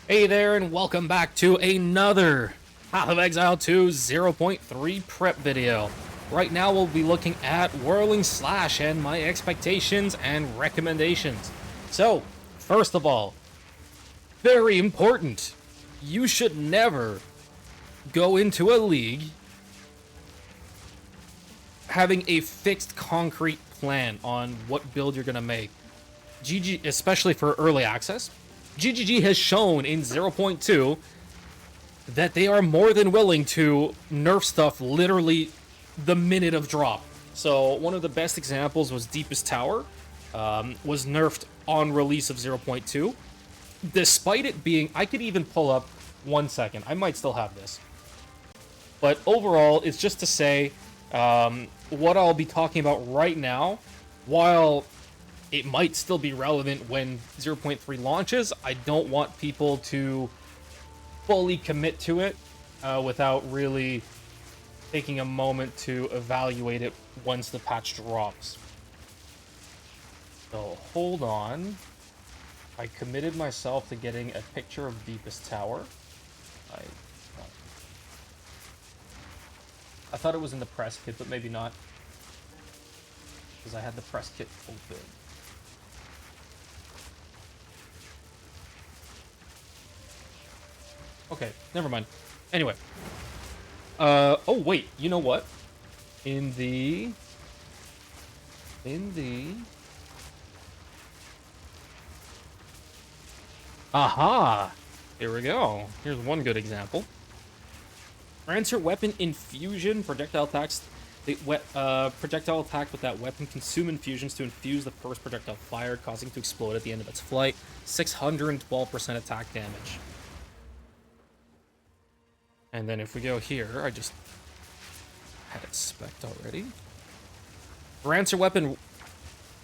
Hey there, and welcome back to another Path of Exile 2 0.3 prep video. Right now we'll be looking at Whirling Slash and my expectations and recommendations. So, first of all, very important, you should never go into a league having a fixed concrete plan on what build you're going to make. GG, especially for early access, GGG has shown in 0.2 that they are more than willing to nerf stuff literally the minute of drop. So one of the best examples was Deepest Tower, was nerfed on release of 0.2. Despite it being, I could even pull up 1 second, I might still have this. But overall, it's just to say, what I'll be talking about right now, while it might still be relevant when 0.3 launches, I don't want people to fully commit to it without really taking a moment to evaluate it once the patch drops. So hold on. I committed myself to getting a picture of Deepest Tower. I thought it was in the press kit, but maybe not, because I had the press kit open. Okay, never mind. Anyway. Oh wait, you know what? In the... Aha! Here we go. Here's one good example. Answer weapon infusion, projectile attacks. The projectile attack with that weapon consume infusions to infuse the first projectile fired, causing it to explode at the end of its flight. 612% attack damage. And then if we go here, I just had it spec'd already. Rancer weapon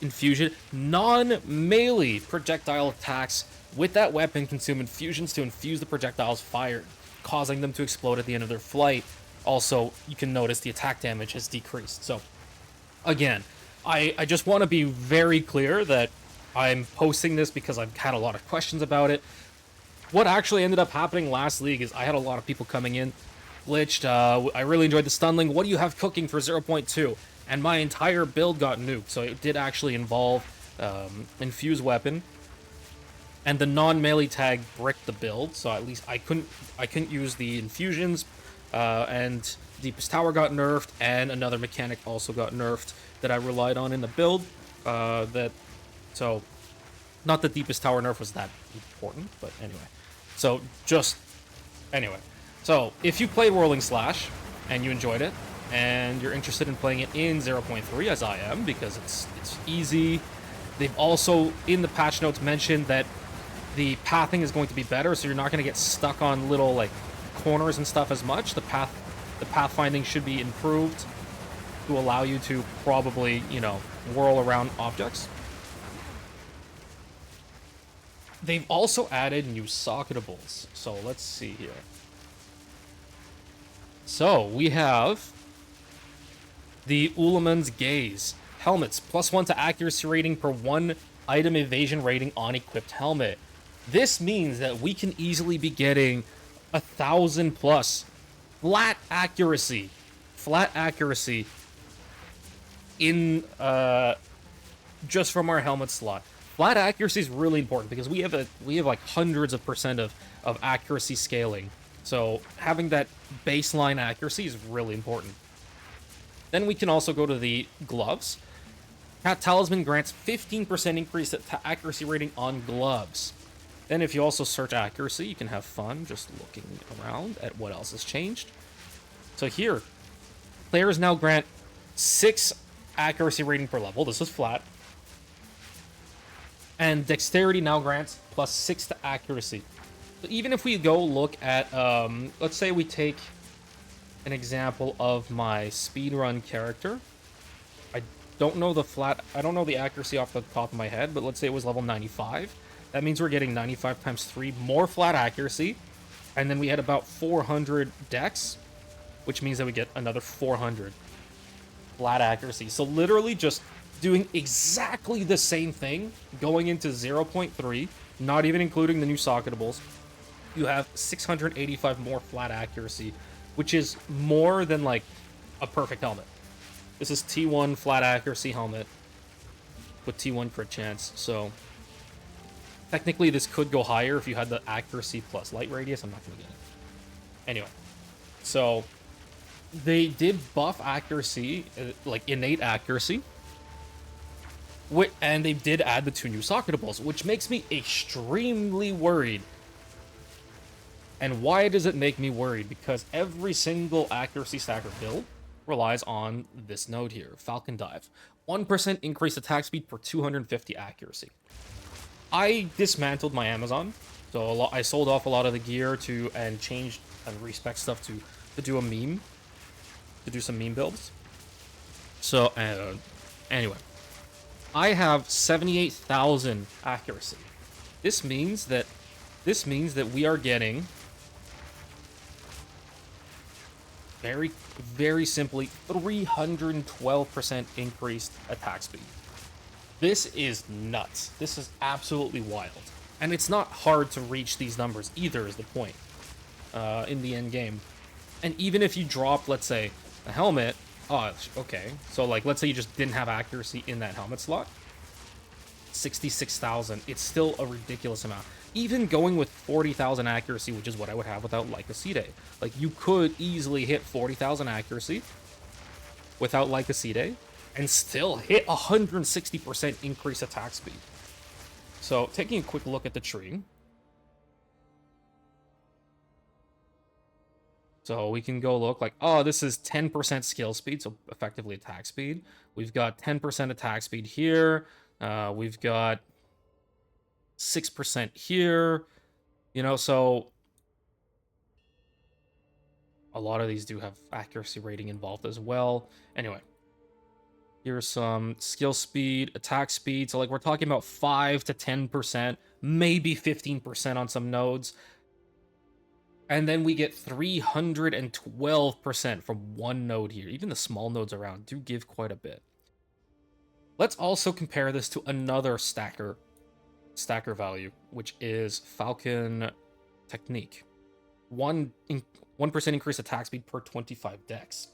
infusion, non-melee projectile attacks with that weapon consume infusions to infuse the projectiles fired, causing them to explode at the end of their flight. Also, you can notice the attack damage has decreased. So, again, I just want to be very clear that I'm posting this because I've had a lot of questions about it. What actually ended up happening last league is I had a lot of people coming in, glitched, I really enjoyed the stunling, what do you have cooking for 0.2? And my entire build got nuked, so it did actually involve infused weapon, and the non-melee tag bricked the build, so at least I couldn't use the infusions, and Deepest Tower got nerfed, and another mechanic also got nerfed that I relied on in the build, so, not that Deepest Tower nerf was that important, but anyway. So, So, if you played Whirling Slash, and you enjoyed it, and you're interested in playing it in 0.3, as I am, because it's easy. They've also, in the patch notes, mentioned that the pathing is going to be better, so you're not going to get stuck on little, like, corners and stuff as much. The pathfinding should be improved to allow you to probably, you know, whirl around objects. They've also added new socketables. So let's see here. So we have the Ullaman's Gaze. Helmets, +1 to accuracy rating per 1 item evasion rating on equipped helmet. This means that we can easily be getting 1,000+ flat accuracy in just from our helmet slot. Flat accuracy is really important because we have like hundreds of percent of accuracy scaling. So having that baseline accuracy is really important. Then we can also go to the gloves. Cat Talisman grants 15% increase to accuracy rating on gloves. Then if you also search accuracy, you can have fun just looking around at what else has changed. So here, players now grant 6 accuracy rating per level. This is flat. And dexterity now grants +6 to accuracy. So even if we go look at, let's say we take an example of my speedrun character. I don't know the accuracy off the top of my head, but let's say it was level 95. That means we're getting 95 times 3 more flat accuracy. And then we had about 400 dex, which means that we get another 400 flat accuracy. So literally just doing exactly the same thing going into 0.3, not even including the new socketables, you have 685 more flat accuracy, which is more than like a perfect helmet. This is T1 flat accuracy helmet with T1 crit chance, so technically this could go higher if you had the accuracy plus light radius. I'm not going to get it. Anyway, so they did buff accuracy, like innate accuracy, and they did add the 2 new socketables, which makes me extremely worried. And why does it make me worried? Because every single accuracy stacker build relies on this node here, Falcon Dive. 1% increased attack speed per 250 accuracy. I dismantled my Amazon, so I sold off a lot of the gear and changed and respec stuff to do a meme, to do some meme builds. So anyway, I have 78,000 accuracy. This means that we are getting very, very simply 312% increased attack speed. This is nuts. This is absolutely wild. And it's not hard to reach these numbers either, is the point, in the end game. And even if you drop, let's say, a helmet, okay, so like, let's say you just didn't have accuracy in that helmet slot, 66,000, it's still a ridiculous amount. Even going with 40,000 accuracy, which is what I would have without Lycocide. Like, you could easily hit 40,000 accuracy without Lycocide and still hit 160% increase attack speed. So, taking a quick look at the tree. So, we can go look like, oh, this is 10% skill speed, so effectively attack speed. We've got 10% attack speed here. We've got 6% here, you know, so a lot of these do have accuracy rating involved as well. Anyway, here's some skill speed, attack speed. So like we're talking about 5 to 10%, maybe 15% on some nodes. And then we get 312% from one node here. Even the small nodes around do give quite a bit. Let's also compare this to another stacker value, which is Falcon Technique. 1% increase attack speed per 25 dex.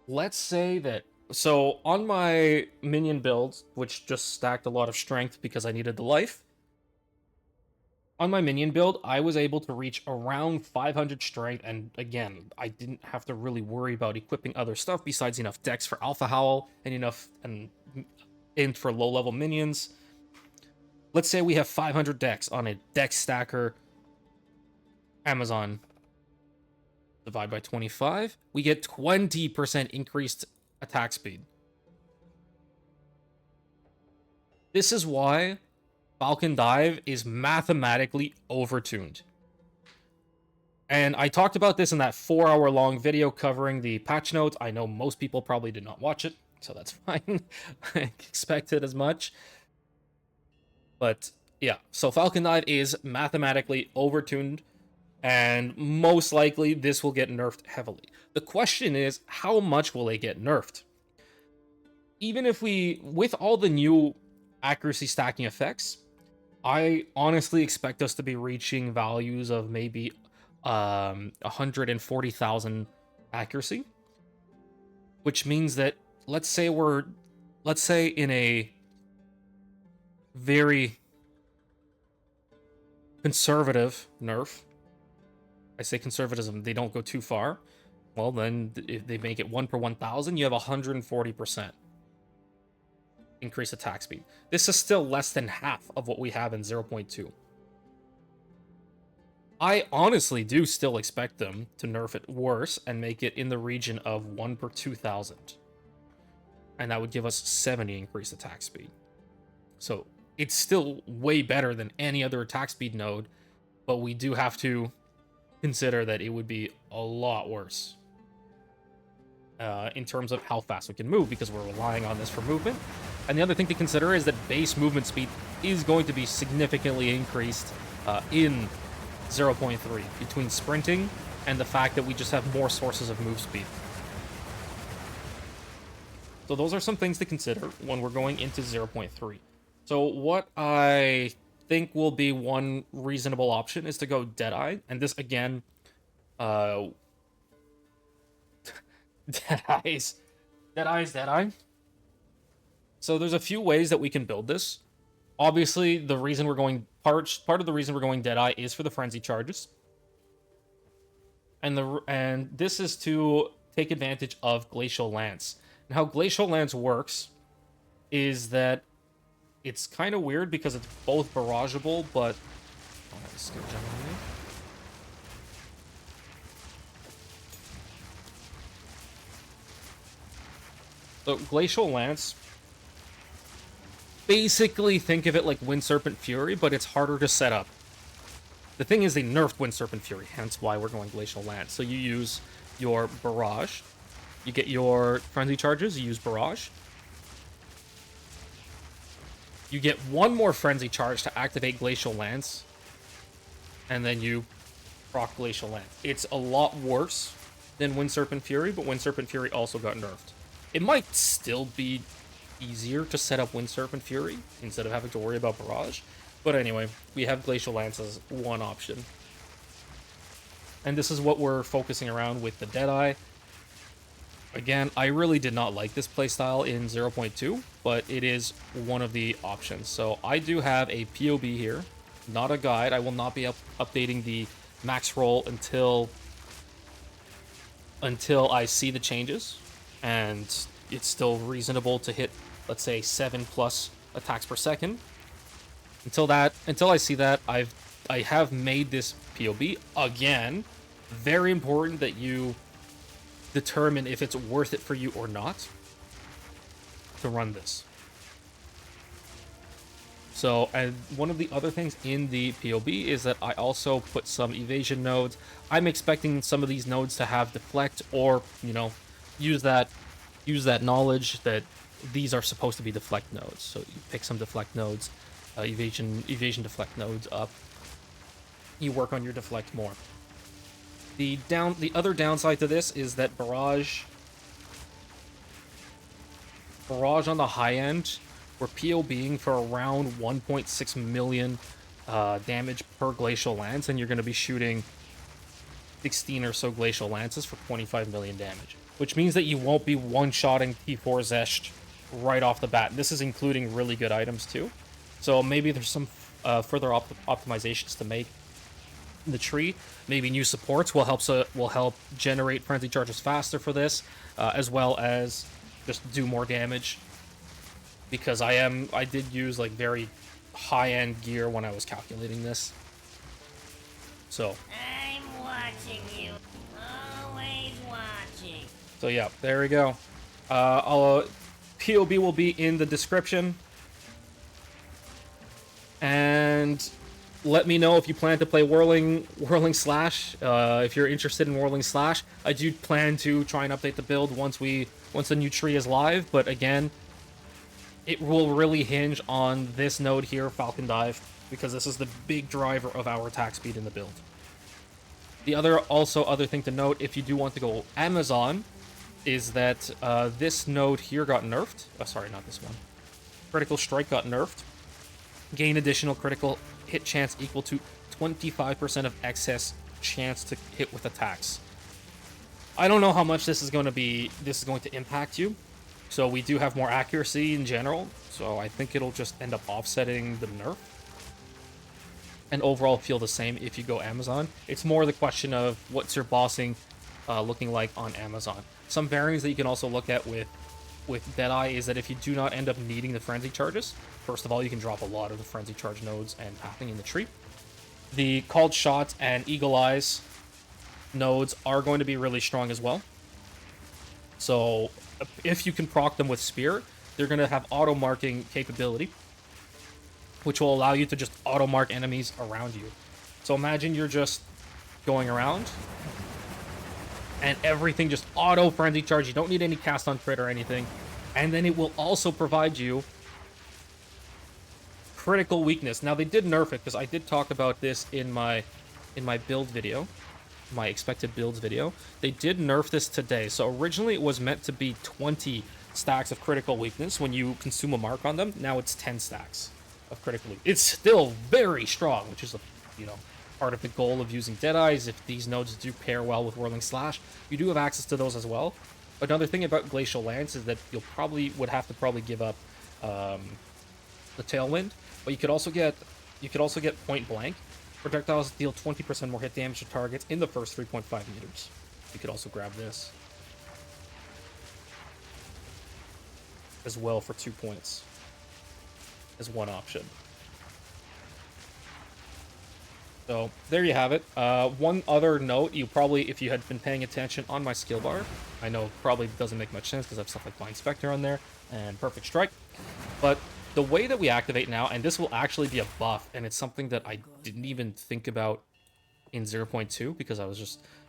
Let's say that, so on my minion build, which just stacked a lot of strength because I needed the life, on my minion build, I was able to reach around 500 strength, and again, I didn't have to really worry about equipping other stuff besides enough dex for Alpha Howl and enough int for low-level minions. Let's say we have 500 dex on a dex stacker Amazon. Divide by 25, we get 20% increased attack speed. This is why Falcon Dive is mathematically overtuned. And I talked about this in that 4-hour-long video covering the patch notes. I know most people probably did not watch it, so that's fine. I expected as much. But yeah, so Falcon Dive is mathematically overtuned, and most likely this will get nerfed heavily. The question is, how much will they get nerfed? Even if with all the new accuracy stacking effects, I honestly expect us to be reaching values of maybe 140,000 accuracy, which means that let's say in a very conservative nerf. I say conservatism, they don't go too far. Well, then if they make it 1 per 1,000, you have 140% increase attack speed. This is still less than half of what we have in 0.2. I honestly do still expect them to nerf it worse and make it in the region of 1 per 2,000. And that would give us 70 increased attack speed. So it's still way better than any other attack speed node, but we do have to consider that it would be a lot worse in terms of how fast we can move, because we're relying on this for movement. And the other thing to consider is that base movement speed is going to be significantly increased in 0.3 between sprinting and the fact that we just have more sources of move speed. So those are some things to consider when we're going into 0.3. So what I think will be one reasonable option is to go Deadeye. And this, again, Deadeye's Deadeye. So there's a few ways that we can build this. Obviously, the reason we're going part of the reason we're going Deadeye is for the frenzy charges, and this is to take advantage of Glacial Lance. And how Glacial Lance works is that it's kind of weird because it's both barrageable, but so Glacial Lance, basically think of it like Wind Serpent Fury, but it's harder to set up. The thing is, they nerfed Wind Serpent Fury, hence why we're going Glacial Lance. So you use your Barrage, you get your Frenzy Charges, you use Barrage. You get one more Frenzy Charge to activate Glacial Lance, and then you proc Glacial Lance. It's a lot worse than Wind Serpent Fury, but Wind Serpent Fury also got nerfed. It might still be easier to set up Wind Serpent Fury instead of having to worry about Barrage. But anyway, we have Glacial Lance as one option. And this is what we're focusing around with the Deadeye. Again, I really did not like this playstyle in 0.2, but it is one of the options. So I do have a POB here, not a guide. I will not be updating the Maxroll until I see the changes, and it's still reasonable to hit, let's say, 7+ attacks per second. Until I see that, I have made this POB. Again, very important that you determine if it's worth it for you or not to run this. So, and one of the other things in the POB is that I also put some evasion nodes. I'm expecting some of these nodes to have deflect, or, you know, use that knowledge that these are supposed to be deflect nodes. So you pick some deflect nodes, evasion deflect nodes up. You work on your deflect more. The other downside to this is that barrage on the high end, we're POBing for around 1.6 million damage per Glacial Lance, and you're going to be shooting 16 or so Glacial Lances for 25 million damage, which means that you won't be one-shotting T4 Zesht right off the bat. This is including really good items too. So maybe there's some further optimizations to make in the tree. Maybe new supports will help generate frenzy charges faster for this, as well as just do more damage. Because I did use like very high-end gear when I was calculating this. So I'm watching you, always watching. So yeah, there we go. POB will be in the description. And let me know if you plan to play Whirling Slash. If you're interested in Whirling Slash, I do plan to try and update the build once the new tree is live. But again, it will really hinge on this node here, Falcon Dive, because this is the big driver of our attack speed in the build. The other thing to note, if you do want to go Amazon, is that this node here got nerfed. Oh, sorry, not this one. Critical Strike got nerfed. Gain additional critical hit chance equal to 25% of excess chance to hit with attacks. I don't know how much this is going to impact you. So we do have more accuracy in general. So I think it'll just end up offsetting the nerf. And overall feel the same if you go Amazon. It's more the question of what's your bossing looking like on Amazon. Some variants that you can also look at with Deadeye is that if you do not end up needing the frenzy charges, first of all, you can drop a lot of the frenzy charge nodes and pathing in the tree. The called shots and eagle eyes nodes are going to be really strong as well. So if you can proc them with spear, they're going to have auto marking capability, which will allow you to just auto mark enemies around you. So imagine you're just going around and everything just auto frenzy charge. You don't need any cast on crit or anything. And then it will also provide you critical weakness. Now they did nerf it because I did talk about this in my build video, my expected builds video. They did nerf this today. So originally it was meant to be 20 stacks of critical weakness when you consume a mark on them. Now it's 10 stacks of critical. It's still very strong, which is, you know, part of the goal of using Deadeye is if these nodes do pair well with Whirling Slash, you do have access to those as well. Another thing about Glacial Lance is that would have to probably give up the Tailwind, but you could also get Point Blank. Projectiles deal 20% more hit damage to targets in the first 3.5 meters. You could also grab this as well for 2 points as one option. So there you have it. One other note, you probably, if you had been paying attention on my skill bar, I know probably doesn't make much sense because I have stuff like Blind Spectre on there and Perfect Strike, but the way that we activate now, and this will actually be a buff, and it's something that I didn't even think about in 0.2 because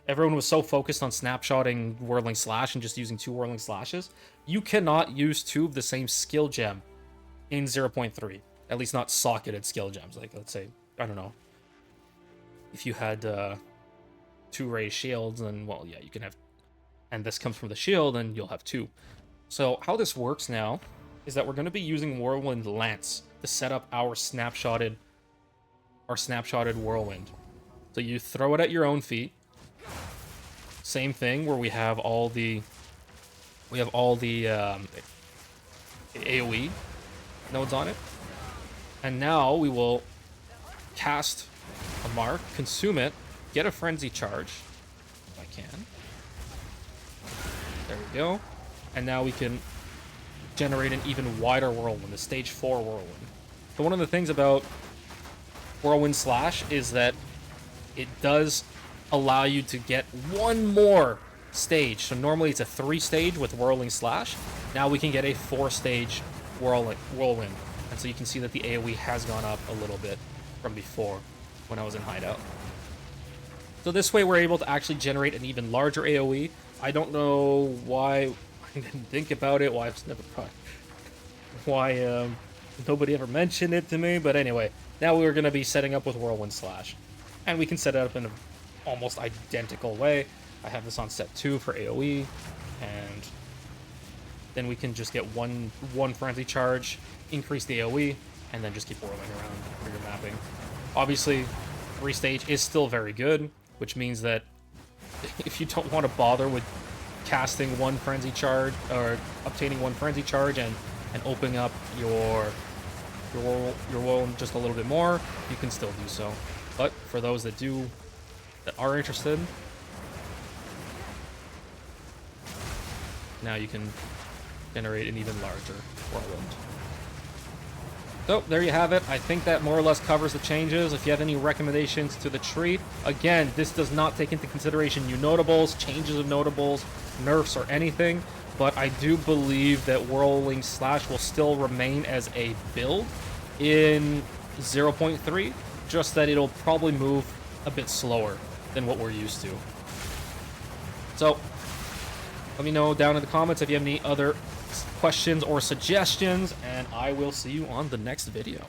everyone was so focused on snapshotting Whirling Slash and just using 2 Whirling Slashes. You cannot use 2 of the same skill gem in 0.3, at least not socketed skill gems. Like, let's say, I don't know, if you had 2 raised shields, then, well, yeah, you can have, and this comes from the shield, and you'll have 2. So how this works now is that we're going to be using Whirlwind Lance to set up our snapshotted Whirlwind. So you throw it at your own feet. Same thing where we have all the AoE nodes on it. And now we will cast a mark, consume it, get a frenzy charge, if I can. There we go. And now we can generate an even wider Whirlwind, a stage 4 Whirlwind. So one of the things about Whirlwind Slash is that it does allow you to get one more stage. So normally it's a 3-stage with Whirling Slash. Now we can get a 4-stage Whirlwind. And so you can see that the AoE has gone up a little bit from before when I was in Hideout. So this way we're able to actually generate an even larger AoE. I don't know why I didn't think about it, why nobody ever mentioned it to me, but anyway, now we're going to be setting up with Whirlwind Slash. And we can set it up in an almost identical way. I have this on set 2 for AoE, and then we can just get one frenzy charge, increase the AoE, and then just keep whirling around for your mapping. Obviously, 3-stage is still very good, which means that if you don't want to bother with casting one frenzy charge, or obtaining one frenzy charge and opening up your Whirlwind just a little bit more, you can still do so. But for those that are interested, now you can generate an even larger Whirlwind. So there you have it. I think that more or less covers the changes. If you have any recommendations to the treat, again, this does not take into consideration new notables, changes of notables, nerfs, or anything, but I do believe that Whirling Slash will still remain as a build in 0.3, just that it'll probably move a bit slower than what we're used to. So let me know down in the comments if you have any other questions or suggestions, and I will see you on the next video.